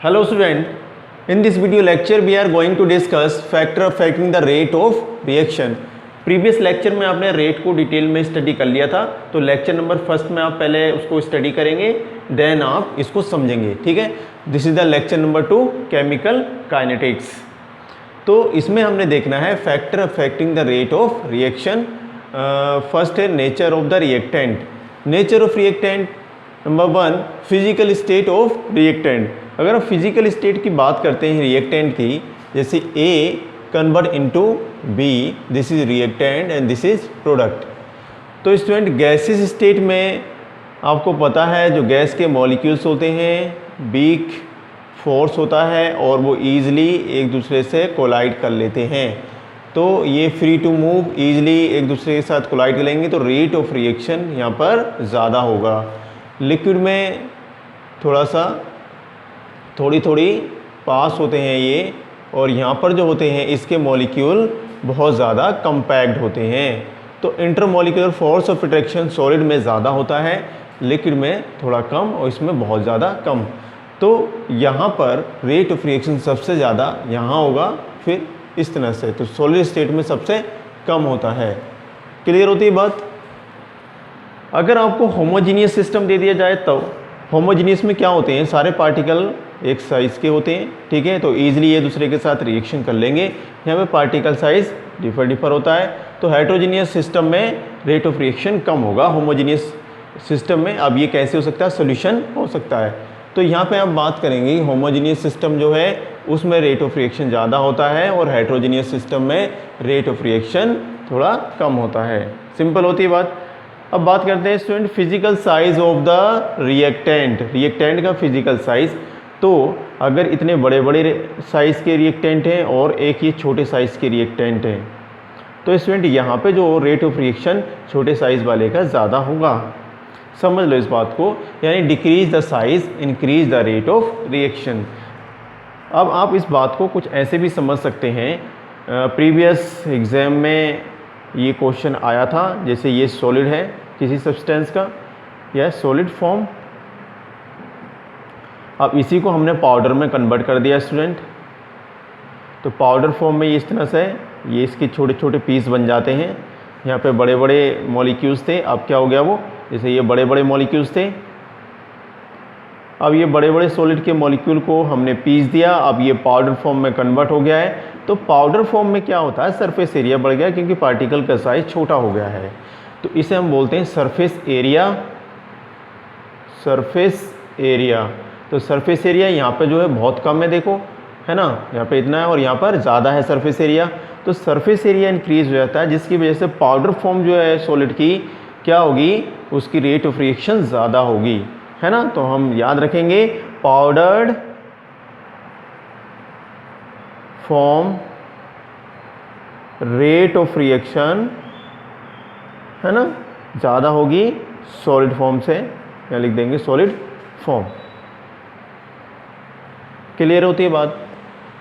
Hello student, in this video lecture we are going to discuss factor affecting the rate of reaction. Previous lecture में आपने rate को detail में study कर लिया था, तो लेक्चर नंबर फर्स्ट में आप पहले उसको स्टडी करेंगे, देन आप इसको समझेंगे, ठीक है। This is the lecture number 2 chemical kinetics. तो इसमें हमने देखना है factor affecting the rate of reaction. First है nature of the reactant. Nature of reactant number 1 physical state of reactant. अगर हम फिजिकल स्टेट की बात करते हैं रिएक्टेंट की, जैसे A convert into B, this is reactant and this is product. तो स्टूडेंट गैसेस स्टेट में आपको पता है जो गैस के मॉलिक्यूल्स होते हैं वीक फोर्स होता है और वो ईजिली एक दूसरे से कोलाइड कर लेते हैं। तो ये फ्री टू मूव ईजिली एक दूसरे के साथ कोलाइड कर लेंगे, तो रेट ऑफ रिएक्शन यहाँ पर ज़्यादा होगा। लिक्विड में थोड़ा सा थोड़ी पास होते हैं ये, और यहाँ पर जो होते हैं इसके मॉलिक्यूल बहुत ज़्यादा कंपैक्ट होते हैं। तो intermolecular force of attraction solid में ज़्यादा होता है, लिक्विड में थोड़ा कम और इसमें बहुत ज़्यादा कम। तो यहाँ पर रेट ऑफ रिएक्शन सबसे ज़्यादा यहाँ होगा, फिर इस तरह से तो सॉलिड स्टेट में सबसे कम होता है। क्लियर होती है बात। अगर आपको होमोजीनियस सिस्टम दे दिया जाए तो होमोजीनियस में क्या होते हैं, सारे पार्टिकल एक साइज़ के होते हैं, ठीक है, तो ईजिली ये दूसरे के साथ रिएक्शन कर लेंगे। यहाँ पे पार्टिकल साइज़ डिफर होता है। तो हेट्रोजीनियस सिस्टम में रेट ऑफ रिएक्शन कम होगा, होमोजीनियस सिस्टम में। अब ये कैसे हो सकता है, सोल्यूशन हो सकता है। तो यहाँ पे हम बात करेंगे होमोजीनियस सिस्टम जो है उसमें रेट ऑफ रिएक्शन ज़्यादा होता है और हेट्रोजीनियस सिस्टम में रेट ऑफ रिएक्शन थोड़ा कम होता है। सिंपल होती है बात। अब बात करते हैं student physical size of the reactant. Reactant का फिजिकल साइज, तो अगर इतने बड़े बड़े साइज़ के रिएक्टेंट हैं और एक ये छोटे साइज़ के रिएक्टेंट हैं, तो स्टूडेंट यहाँ पे जो रेट ऑफ रिएक्शन छोटे साइज़ वाले का ज़्यादा होगा। समझ लो इस बात को, यानी decrease the size increase the rate of reaction. अब आप इस बात को कुछ ऐसे भी समझ सकते हैं, प्रीवियस एग्ज़ाम में ये क्वेश्चन आया था, जैसे ये सॉलिड है किसी सब्सटेंस का, यह सॉलिड फॉर्म। अब इसी को हमने पाउडर में कन्वर्ट कर दिया स्टूडेंट, तो पाउडर फॉर्म में इस तरह से ये इसके छोटे छोटे पीस बन जाते हैं। यहाँ पे बड़े बड़े मॉलिक्यूल्स थे, अब क्या हो गया वो, जैसे ये बड़े बड़े मॉलिक्यूल्स थे, अब ये बड़े बड़े सॉलिड के मॉलिक्यूल को हमने पीस दिया, अब ये पाउडर फॉर्म में कन्वर्ट हो गया है। तो पाउडर फॉर्म में क्या होता है, सरफेस एरिया बढ़ गया क्योंकि पार्टिकल का साइज छोटा हो गया है। तो इसे हम बोलते हैं सरफेस एरिया। सरफेस एरिया, तो सरफेस एरिया यहाँ पे जो है बहुत कम है, देखो है ना, यहाँ पे इतना है और यहाँ पर ज़्यादा है सरफेस एरिया। तो सरफेस एरिया इंक्रीज हो जाता है, जिसकी वजह से पाउडर फॉर्म जो है सॉलिड की क्या होगी, उसकी रेट ऑफ रिएक्शन ज़्यादा होगी, है ना। तो हम याद रखेंगे powdered form rate of reaction, है ना, ज़्यादा होगी सॉलिड फॉर्म से, या लिख देंगे सॉलिड फॉर्म। क्लियर होती है बात।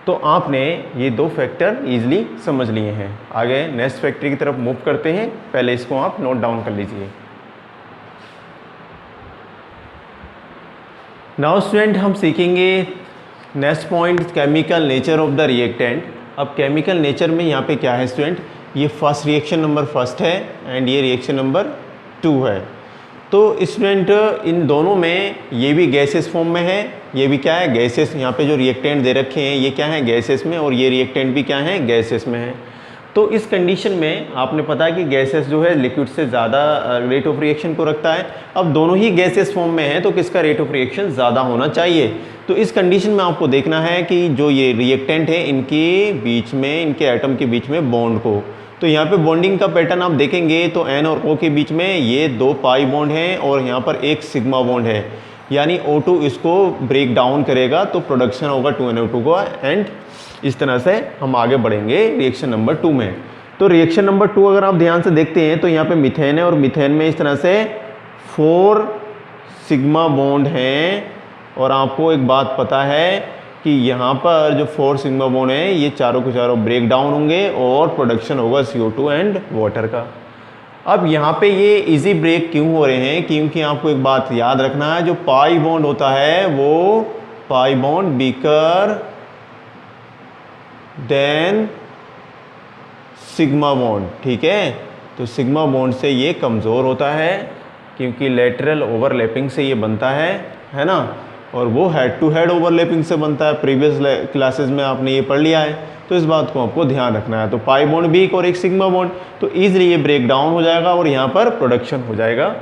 तो आपने ये दो फैक्टर इजीली समझ लिए हैं। आगे नेक्स्ट फैक्टर की तरफ मूव करते हैं, पहले इसको आप नोट डाउन कर लीजिए। नाउ स्टूडेंट हम सीखेंगे next point, chemical nature of the reactant. अब केमिकल नेचर में यहाँ पे क्या है स्टूडेंट, ये फर्स्ट रिएक्शन नंबर फर्स्ट है एंड ये रिएक्शन नंबर 2 है। तो स्टूडेंट इन दोनों में ये भी गैसेस फॉर्म में है, ये भी क्या है गैसेस। यहाँ पे जो रिएक्टेंट दे रखे हैं ये क्या है गैसेस में, और ये रिएक्टेंट भी क्या है गैसेस में है। तो इस कंडीशन में आपने पता है कि गैसेस जो है लिक्विड से ज़्यादा रेट ऑफ रिएक्शन को रखता है। अब दोनों ही गैसेस फॉर्म में है तो किसका रेट ऑफ रिएक्शन ज़्यादा होना चाहिए। तो इस कंडीशन में आपको देखना है कि जो ये रिएक्टेंट है इनके बीच में, इनके एटम के बीच में बॉन्ड को, तो यहाँ पे बॉन्डिंग का पैटर्न आप देखेंगे तो N और O के बीच में ये 2 पाई बॉन्ड हैं और यहाँ पर एक सिग्मा बॉन्ड है, यानी O2 इसको ब्रेक डाउन करेगा तो प्रोडक्शन होगा 2NO2 का। एंड इस तरह से हम आगे बढ़ेंगे रिएक्शन नंबर 2 में। तो रिएक्शन नंबर 2 अगर आप ध्यान से देखते हैं तो यहाँ पे मीथेन है और मीथेन में इस तरह से 4 सिग्मा बॉन्ड हैं, और आपको एक बात पता है कि यहाँ पर जो 4 सिग्मा बॉन्ड है ये चारों के चारों ब्रेक डाउन होंगे और प्रोडक्शन होगा CO2 एंड वाटर का। अब यहाँ पे ये इजी ब्रेक क्यों हो रहे हैं, क्योंकि आपको एक बात याद रखना है, जो पाई बॉन्ड होता है वो pi bond weaker then sigma bond, ठीक है। तो सिग्मा बॉन्ड से ये कमज़ोर होता है क्योंकि लेटरल ओवरलैपिंग से ये बनता है ना, और वो हेड टू हेड ओवरलैपिंग से बनता है। प्रीवियस क्लासेस में आपने ये पढ़ लिया है, तो इस बात को आपको ध्यान रखना है। तो पाई बॉन्ड वीक और एक सिग्मा बॉन्ड, तो ईजिली ये ब्रेक डाउन हो जाएगा और यहाँ पर प्रोडक्शन हो जाएगा।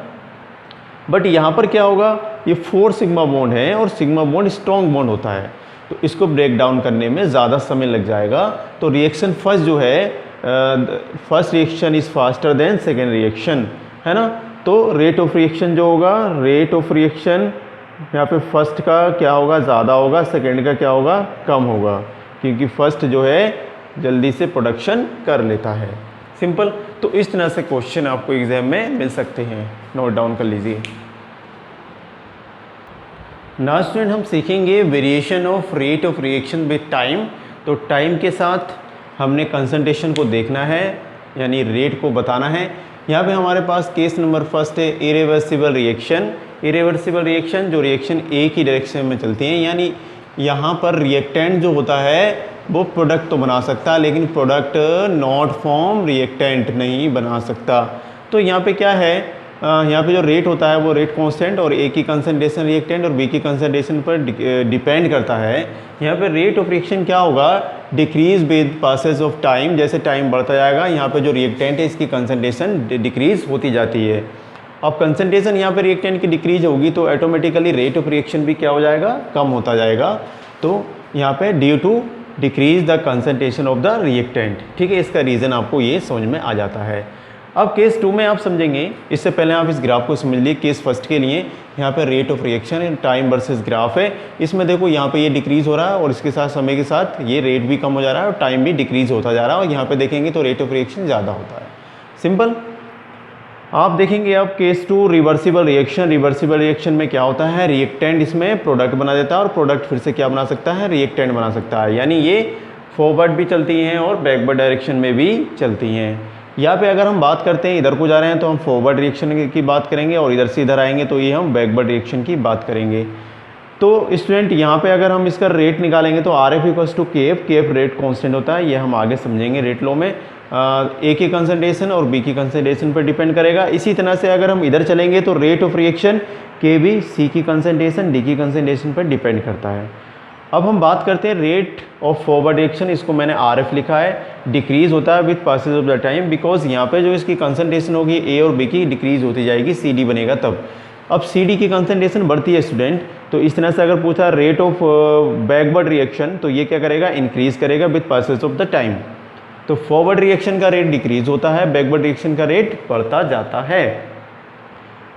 बट यहाँ पर क्या होगा, ये 4 सिग्मा बॉन्ड है और सिग्मा बॉन्ड स्ट्रॉन्ग बॉन्ड होता है, तो इसको ब्रेक डाउन करने में ज़्यादा समय लग जाएगा। तो रिएक्शन फर्स्ट जो है, first reaction is faster than second reaction, है ना। तो रेट ऑफ रिएक्शन जो होगा, रेट ऑफ रिएक्शन यहाँ पे फर्स्ट का क्या होगा, ज़्यादा होगा, सेकेंड का क्या होगा, कम होगा, क्योंकि फर्स्ट जो है जल्दी से प्रोडक्शन कर लेता है। सिंपल। तो इस तरह से क्वेश्चन आपको एग्जाम में मिल सकते हैं, नोट डाउन कर लीजिए। नाउ स्टूडेंट हम सीखेंगे variation of rate of reaction with time. तो टाइम के साथ हमने कंसंट्रेशन को देखना है, यानी रेट को बताना है। यहाँ पे हमारे पास केस नंबर फर्स्ट है इरिवर्सिबल रिएक्शन। इरिवर्सिबल रिएक्शन जो रिएक्शन एक ही डायरेक्शन में चलती हैं, यानी यहाँ पर रिएक्टेंट जो होता है वो प्रोडक्ट तो बना सकता है, लेकिन प्रोडक्ट नॉट फॉर्म रिएक्टेंट नहीं बना सकता। तो यहाँ पे क्या है, यहाँ पे जो रेट होता है वो रेट कांस्टेंट और ए की कंसंट्रेशन रिएक्टेंट और बी की कंसंट्रेशन पर डिपेंड करता है। यहाँ पे रेट ऑफ रिएक्शन क्या होगा, decrease with passage of time. जैसे टाइम बढ़ता जाएगा, यहाँ पे जो रिएक्टेंट है इसकी कंसंट्रेशन डिक्रीज होती जाती है। अब कंसंट्रेशन यहाँ पे रिएक्टेंट की डिक्रीज होगी तो ऑटोमेटिकली रेट ऑफ रिएक्शन भी क्या हो जाएगा, कम होता जाएगा। तो यहाँ पे due to decrease the concentration of the reactant, ठीक है। इसका रीज़न आपको ये समझ में आ जाता है। अब केस 2 में आप समझेंगे, इससे पहले आप इस ग्राफ को समझ लीजिए। केस फर्स्ट के लिए यहाँ पे rate of reaction time versus graph है। इसमें देखो यहाँ पे ये डिक्रीज हो रहा है और इसके साथ समय के साथ ये रेट भी कम हो जा रहा है और टाइम भी डिक्रीज होता जा रहा है, और यहाँ पे देखेंगे तो रेट ऑफ रिएक्शन ज़्यादा होता है। सिंपल। आप देखेंगे अब case 2 reversible reaction. Reversible reaction में क्या होता है, रिएक्टेंट इसमें प्रोडक्ट बना देता है और प्रोडक्ट फिर से क्या बना सकता है, रिएक्टेंट बना सकता है। यानी ये फॉरवर्ड भी चलती हैं और बैकवर्ड डायरेक्शन में भी चलती हैं। यहाँ पे अगर हम बात करते हैं, इधर को जा रहे हैं तो हम फॉरवर्ड रिएक्शन की बात करेंगे, और इधर से इधर आएंगे तो ये हम बैकवर्ड रिएक्शन की बात करेंगे। तो स्टूडेंट यहाँ पे अगर हम इसका रेट निकालेंगे तो आर एफ इक्वल्स टू के एफ रेट कांस्टेंट होता है। ये हम आगे समझेंगे रेट लॉ में। ए की कंसंट्रेशन और बी की कंसंट्रेशन पर डिपेंड करेगा। इसी तरह से अगर हम इधर चलेंगे तो रेट ऑफ रिएक्शन के भी सी की कंसंट्रेशन डी की कंसंट्रेशन पर डिपेंड करता है। अब हम बात करते हैं रेट ऑफ फॉरवर्ड रिएक्शन। इसको मैंने आर एफ लिखा है। डिक्रीज होता है with passage of the time, because यहाँ पे जो इसकी कंसंट्रेशन होगी ए और बी की डिक्रीज होती जाएगी, सी डी बनेगा तब। अब सी डी की कंसंट्रेशन बढ़ती है स्टूडेंट, तो इस तरह से अगर पूछा रेट ऑफ बैकवर्ड रिएक्शन तो ये क्या करेगा, इंक्रीज करेगा with passage of the time. तो फॉरवर्ड रिएक्शन का रेट डिक्रीज होता है, बैकवर्ड रिएक्शन का रेट बढ़ता जाता है।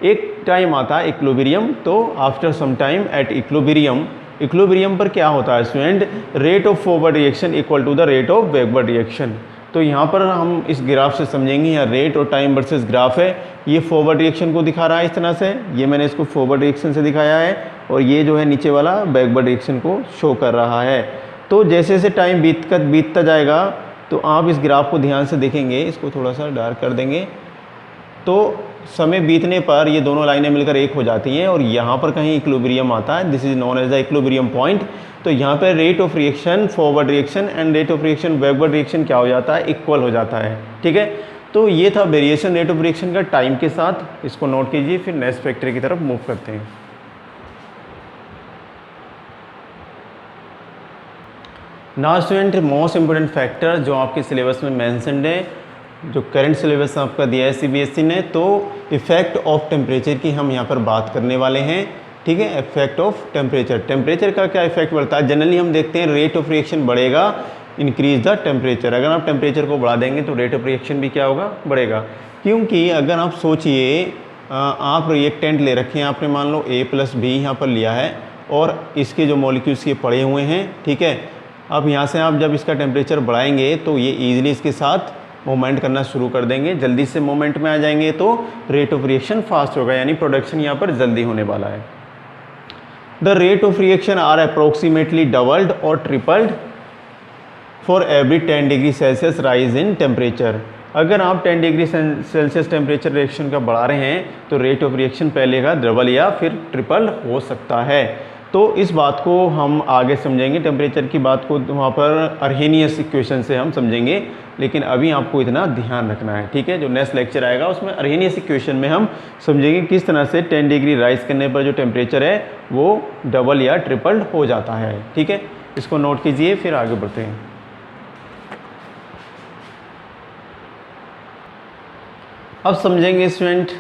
एक टाइम आता है इक्विलिब्रियम, तो after some time at equilibrium पर क्या होता है student, rate of forward reaction equal to the rate of backward reaction. तो यहाँ पर हम इस ग्राफ से समझेंगे, यहाँ रेट और टाइम वर्सेस ग्राफ है। ये फॉरवर्ड रिएक्शन को दिखा रहा है इस तरह से, ये मैंने इसको फॉरवर्ड रिएक्शन से दिखाया है, और ये जो है नीचे वाला बैकवर्ड रिएक्शन को शो कर रहा है। तो जैसे जैसे टाइम बीतता जाएगा तो आप इस ग्राफ को ध्यान से देखेंगे, इसको थोड़ा सा डार्क कर देंगे, तो समय बीतने पर ये दोनों लाइनें मिलकर एक हो जाती हैं और यहाँ पर कहीं इक्विलिब्रियम आता है। This is known as the equilibrium point. तो यहाँ पर rate of reaction forward reaction and rate of reaction backward reaction क्या हो जाता है, इक्वल हो जाता है, ठीक है। तो ये था वेरिएशन रेट ऑफ रिएक्शन का टाइम के साथ, इसको नोट कीजिए। फिर नेक्स्ट फैक्टर की तरफ मूव करते हैं। Now student most important factor जो आपके सिलेबस में मेंशन्ड है, जो करंट सिलेबस आपका दिया है सीबीएसई ने, तो इफेक्ट ऑफ टेम्परेचर की हम यहाँ पर बात करने वाले हैं, ठीक है। इफेक्ट ऑफ टेम्परेचर का क्या इफेक्ट बढ़ता है, जनरली हम देखते हैं रेट ऑफ रिएक्शन बढ़ेगा, इंक्रीज द टेम्परेचर। अगर आप टेम्परेचर को बढ़ा देंगे तो रेट ऑफ रिएक्शन भी क्या होगा, बढ़ेगा। क्योंकि अगर आप सोचिए, आप रिएक्टेंट ले रखे हैं आपने, मान लो A + B यहाँ पर लिया है और इसके जो मॉलिक्यूल्स ये पड़े हुए हैं, ठीक है। अब यहाँ से आप जब इसका टेम्परेचर बढ़ाएंगे तो ये ईजिली इसके साथ मूवमेंट करना शुरू कर देंगे, जल्दी से मूवमेंट में आ जाएंगे, तो रेट ऑफ रिएक्शन फास्ट होगा, यानी प्रोडक्शन यहाँ पर जल्दी होने वाला है। The rate of reaction are approximately doubled और tripled for every 10 degree Celsius rise in temperature. अगर आप 10 डिग्री सेल्सियस टेम्परेचर रिएक्शन का बढ़ा रहे हैं तो रेट ऑफ रिएक्शन पहले का डबल या फिर ट्रिपल हो सकता है। तो इस बात को हम आगे समझेंगे, टेम्परेचर की बात को वहाँ पर अर्हेनियस इक्वेशन से हम समझेंगे, लेकिन अभी आपको इतना ध्यान रखना है, ठीक है। जो नेक्स्ट लेक्चर आएगा उसमें अर्हेनियस इक्वेशन में हम समझेंगे किस तरह से 10 डिग्री राइज करने पर जो टेम्परेचर है वो डबल या ट्रिपल हो जाता है, ठीक है। इसको नोट कीजिए, फिर आगे बढ़ते हैं। अब समझेंगे student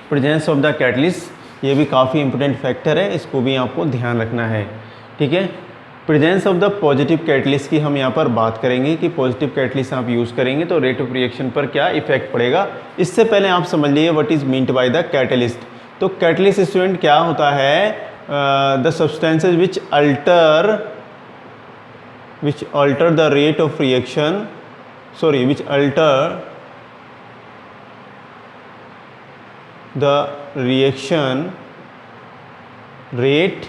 presence of the catalyst. ये भी काफ़ी इंपॉर्टेंट फैक्टर है, इसको भी आपको ध्यान रखना है, ठीक है। Presence of the positive catalyst की हम यहाँ पर बात करेंगे कि पॉजिटिव कैटलिस्ट आप यूज़ करेंगे तो रेट ऑफ रिएक्शन पर क्या इफेक्ट पड़ेगा। इससे पहले आप समझ लीजिए what is meant by the catalyst. तो कैटलिस्ट स्टूडेंट क्या होता है, the substances which alter the rate of reaction, which alter the reaction rate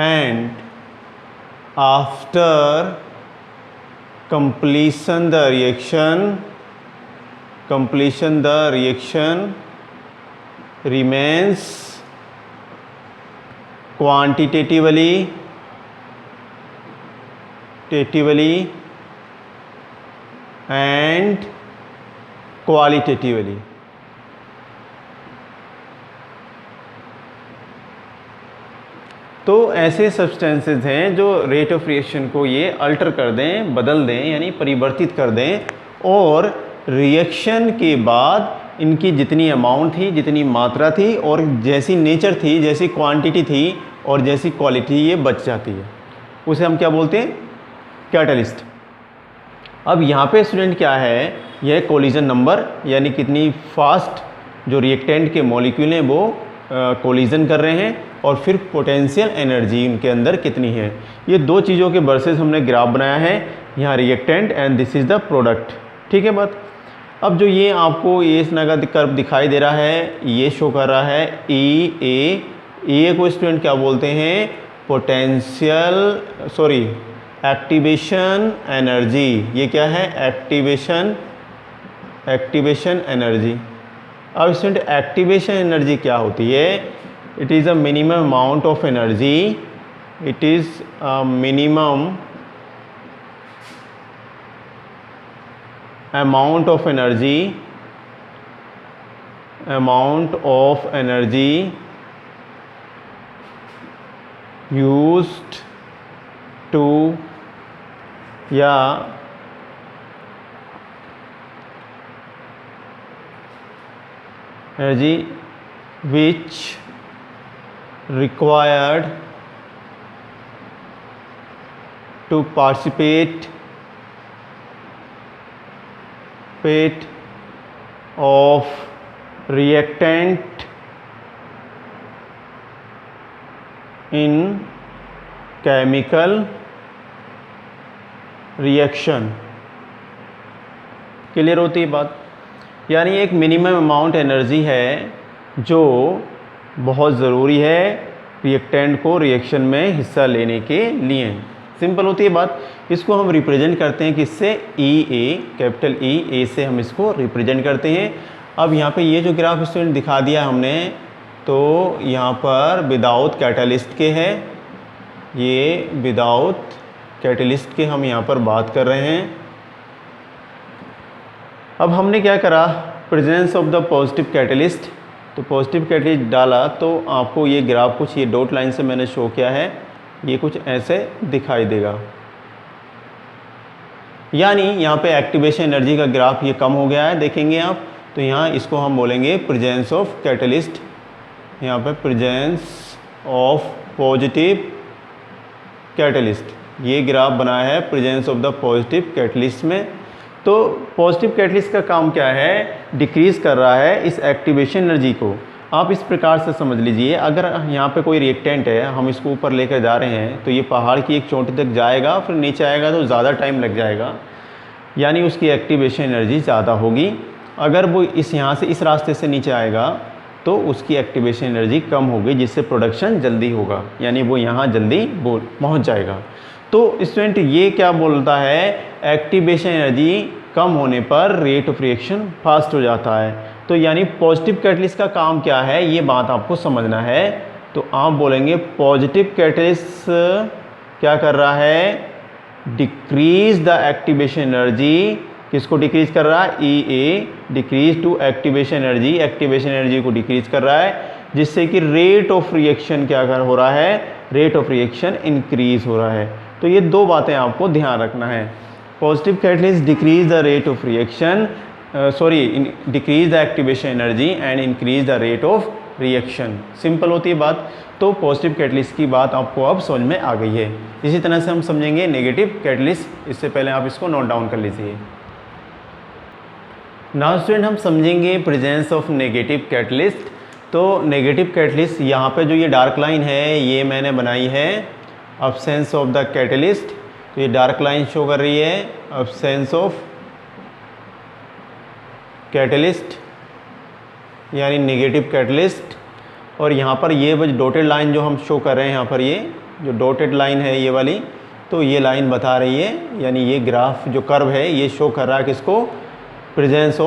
and after completion the reaction remains quantitatively and qualitatively। तो ऐसे सब्सटेंसेस हैं जो rate of reaction को ये अल्टर कर दें, बदल दें, यानी परिवर्तित कर दें, और रिएक्शन के बाद इनकी जितनी अमाउंट थी, जितनी मात्रा थी, और जैसी नेचर थी, जैसी क्वांटिटी थी और जैसी क्वालिटी ये बच जाती है, उसे हम क्या बोलते हैं, कैटलिस्ट। अब यहाँ पे स्टूडेंट क्या है, यह कोलिजन नंबर, यानी कितनी फास्ट जो रिएक्टेंट के मॉलिक्यूल हैं वो कोलिजन कर रहे हैं, और फिर पोटेंशियल एनर्जी उनके अंदर कितनी है। ये दो चीज़ों के वर्सेस हमने ग्राफ बनाया है, यहाँ reactant and this is the product, ठीक है बात। अब जो ये आपको ये इस तरह का कर्व दिखाई दे रहा है, ये शो कर रहा है ए को स्टूडेंट क्या बोलते हैं, एक्टिवेशन एनर्जी। ये क्या है, एक्टिवेशन एनर्जी। अब स्टूडेंट एक्टिवेशन एनर्जी क्या होती है, it is a minimum amount of energy, it is a minimum amount of energy used to energy which required to participate of reactant in chemical reaction। Clear होती है बात, यानी एक minimum amount energy है जो बहुत ज़रूरी है रिएक्टेंट को रिएक्शन में हिस्सा लेने के लिए। सिंपल होती है बात। इसको हम रिप्रेजेंट करते हैं किससे, ई, कैपिटल ए से हम इसको रिप्रेजेंट करते हैं। अब यहाँ पे ये जो ग्राफ स्टूडेंट दिखा दिया हमने, तो यहाँ पर विदाउट कैटलिस्ट के है, ये विदाउट कैटलिस्ट के हम यहाँ पर बात कर रहे हैं। अब हमने क्या करा, presence of the positive catalyst, तो पॉजिटिव कैटलिस्ट डाला तो आपको ये ग्राफ कुछ ये डॉट लाइन से मैंने शो किया है, ये कुछ ऐसे दिखाई देगा, यानी यहाँ पे एक्टिवेशन एनर्जी का ग्राफ ये कम हो गया है, देखेंगे आप। तो यहाँ इसको हम बोलेंगे प्रेजेंस ऑफ कैटलिस्ट, यहाँ पे प्रेजेंस ऑफ पॉजिटिव कैटलिस्ट, ये ग्राफ बनाया है presence of the positive catalyst में। तो पॉजिटिव कैटलिस्ट का काम क्या है, डिक्रीज़ कर रहा है इस एक्टिवेशन एनर्जी को। आप इस प्रकार से समझ लीजिए, अगर यहाँ पे कोई रिएक्टेंट है, हम इसको ऊपर लेकर जा रहे हैं, तो ये पहाड़ की एक चोटी तक जाएगा, फिर नीचे आएगा तो ज़्यादा टाइम लग जाएगा, यानी उसकी एक्टिवेशन एनर्जी ज़्यादा होगी। अगर वो यहाँ से इस रास्ते से नीचे आएगा तो उसकी एक्टिवेशन एनर्जी कम होगी, जिससे प्रोडक्शन जल्दी होगा, यानी वो यहाँ जल्दी पहुँच जाएगा। तो स्टूडेंट ये क्या बोलता है, एक्टिवेशन एनर्जी कम होने पर रेट ऑफ रिएक्शन फास्ट हो जाता है। तो यानी पॉजिटिव कैटलिस्ट का काम क्या है, ये बात आपको समझना है। तो आप बोलेंगे पॉजिटिव कैटलिस्ट क्या कर रहा है, डिक्रीज द एक्टिवेशन एनर्जी, किसको डिक्रीज कर रहा है, ई डिक्रीज टू एक्टिवेशन एनर्जी को डिक्रीज कर रहा है, जिससे कि रेट ऑफ रिएक्शन क्या कर हो रहा है, रेट ऑफ रिएक्शन इंक्रीज हो रहा है। तो ये दो बातें आपको ध्यान रखना है, positive catalyst decrease the rate of reaction, decrease the activation energy and increase the rate of reaction. Simple होती है बात। तो पॉजिटिव कैटलिस्ट की बात आपको अब समझ में आ गई है। इसी तरह से हम समझेंगे नेगेटिव कैटलिस्ट। इससे पहले आप इसको नोट डाउन कर लीजिए। नाउ स्टूडेंट हम समझेंगे प्रेजेंस ऑफ नेगेटिव कैटलिस्ट। तो नेगेटिव कैटलिस्ट यहाँ पे जो ये डार्क लाइन है ये मैंने बनाई है अब्सेंस ऑफ द कैटलिस्ट। तो ये डार्क लाइन शो कर रही है अब्सेंस ऑफ कैटलिस्ट यानी नेगेटिव कैटलिस्ट। और यहाँ पर ये डॉटेड लाइन जो हम शो कर रहे हैं, यहाँ पर ये जो डॉटेड लाइन है ये वाली, तो ये लाइन बता रही है यानी ये ग्राफ जो कर्व है ये शो कर रहा है किसको, प्रेजेंस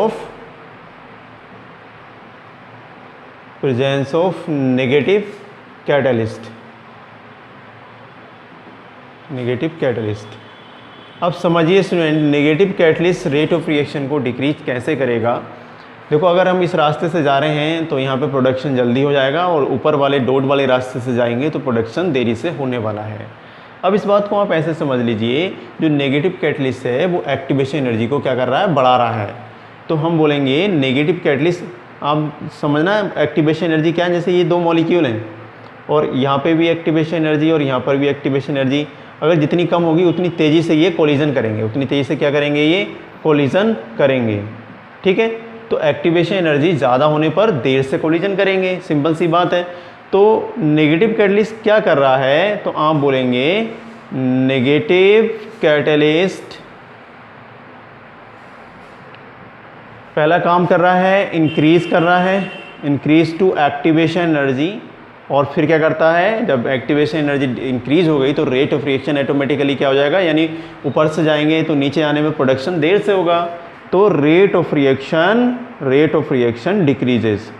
ऑफ नेगेटिव कैटलिस्ट। अब समझिए student, negative catalyst rate of reaction को डिक्रीज कैसे करेगा। देखो अगर हम इस रास्ते से जा रहे हैं तो यहाँ पे प्रोडक्शन जल्दी हो जाएगा, और ऊपर वाले डॉट वाले रास्ते से जाएंगे तो प्रोडक्शन देरी से होने वाला है। अब इस बात को आप ऐसे समझ लीजिए, जो नेगेटिव कैटलिस्ट है वो एक्टिवेशन एनर्जी को क्या कर रहा है, बढ़ा रहा है। तो हम बोलेंगे नेगेटिव कैटलिस्ट, आप समझना एक्टिवेशन एनर्जी क्या है, जैसे ये दो मॉलिक्यूल हैं और यहाँ पे भी एक्टिवेशन एनर्जी और यहाँ पर भी एक्टिवेशन एनर्जी, अगर जितनी कम होगी उतनी तेज़ी से ये कोलिजन करेंगे, उतनी तेज़ी से क्या करेंगे, ये कोलिजन करेंगे। ठीक है, तो एक्टिवेशन एनर्जी ज़्यादा होने पर देर से कोलिजन करेंगे, सिंपल सी बात है। तो नेगेटिव कैटलिस्ट क्या कर रहा है, तो आप बोलेंगे नेगेटिव कैटलिस्ट पहला काम कर रहा है, इंक्रीज कर रहा है, इंक्रीज टू एक्टिवेशन एनर्जी। और फिर क्या करता है, जब एक्टिवेशन एनर्जी इंक्रीज हो गई तो रेट ऑफ रिएक्शन ऑटोमेटिकली क्या हो जाएगा, यानी ऊपर से जाएंगे तो नीचे आने में प्रोडक्शन देर से होगा, तो rate of reaction decreases.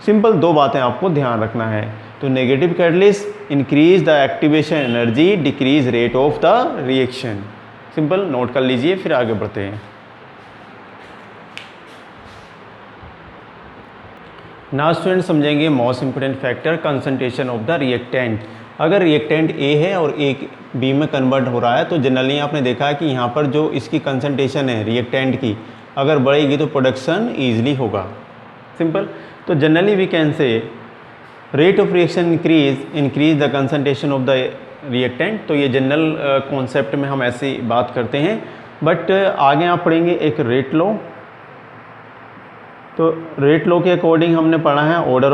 Simple दो बातें आपको ध्यान रखना है। तो negative catalyst increase the activation energy, decrease rate of the reaction. Simple note कर लीजिए, फिर आगे बढ़ते हैं। नाउ स्टूडेंट समझेंगे most important factor concentration of the reactant. अगर रिएक्टेंट ए है और ए बी में कन्वर्ट हो रहा है तो जनरली आपने देखा है कि यहाँ पर जो इसकी कंसंट्रेशन है रिएक्टेंट की, अगर बढ़ेगी तो प्रोडक्शन ईजिली होगा। सिंपल। तो generally we can say rate of reaction increase the concentration of the reactant. तो ये जनरल कॉन्सेप्ट में हम ऐसी बात करते हैं, बट आगे आप पढ़ेंगे एक रेट लॉ। तो रेट लॉ के अकॉर्डिंग हमने पढ़ा है ऑर्डर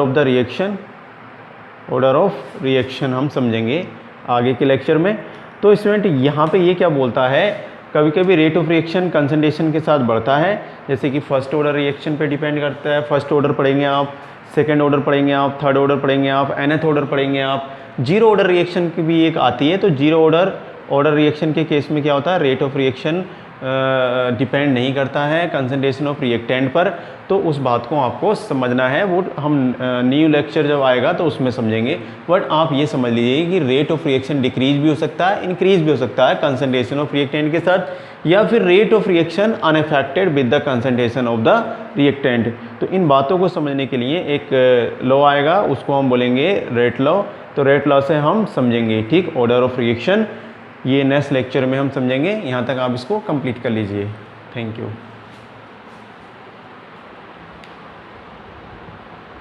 ऑफ रिएक्शन हम समझेंगे आगे के लेक्चर में। तो स्टूडेंट यहाँ पे ये क्या बोलता है, कभी कभी रेट ऑफ रिएक्शन कंसंट्रेशन के साथ बढ़ता है, जैसे कि फर्स्ट ऑर्डर रिएक्शन पे डिपेंड करता है। फर्स्ट ऑर्डर पढ़ेंगे आप, सेकंड ऑर्डर पढ़ेंगे आप, थर्ड ऑर्डर पढ़ेंगे आप, nth ऑर्डर पढ़ेंगे आप। जीरो ऑर्डर रिएक्शन की भी एक आती है। तो जीरो ऑर्डर रिएक्शन के केस में क्या होता है, रेट ऑफ रिएक्शन डिपेंड नहीं करता है कंसंट्रेशन ऑफ रिएक्टेंट पर। तो उस बात को आपको समझना है, वो हम न्यू लेक्चर जब आएगा तो उसमें समझेंगे। बट आप ये समझ लीजिए कि रेट ऑफ रिएक्शन डिक्रीज भी हो सकता है, इंक्रीज भी हो सकता है कंसंट्रेशन ऑफ रिएक्टेंट के साथ, या फिर rate of reaction unaffected with the concentration of the reactant. तो इन बातों को समझने के लिए एक लॉ आएगा, उसको हम बोलेंगे रेट लॉ। तो रेट लॉ से हम समझेंगे, ठीक, ऑर्डर ऑफ रिएक्शन। ये नेक्स्ट लेक्चर में हम समझेंगे। यहाँ तक आप इसको कंप्लीट कर लीजिए। Thank you.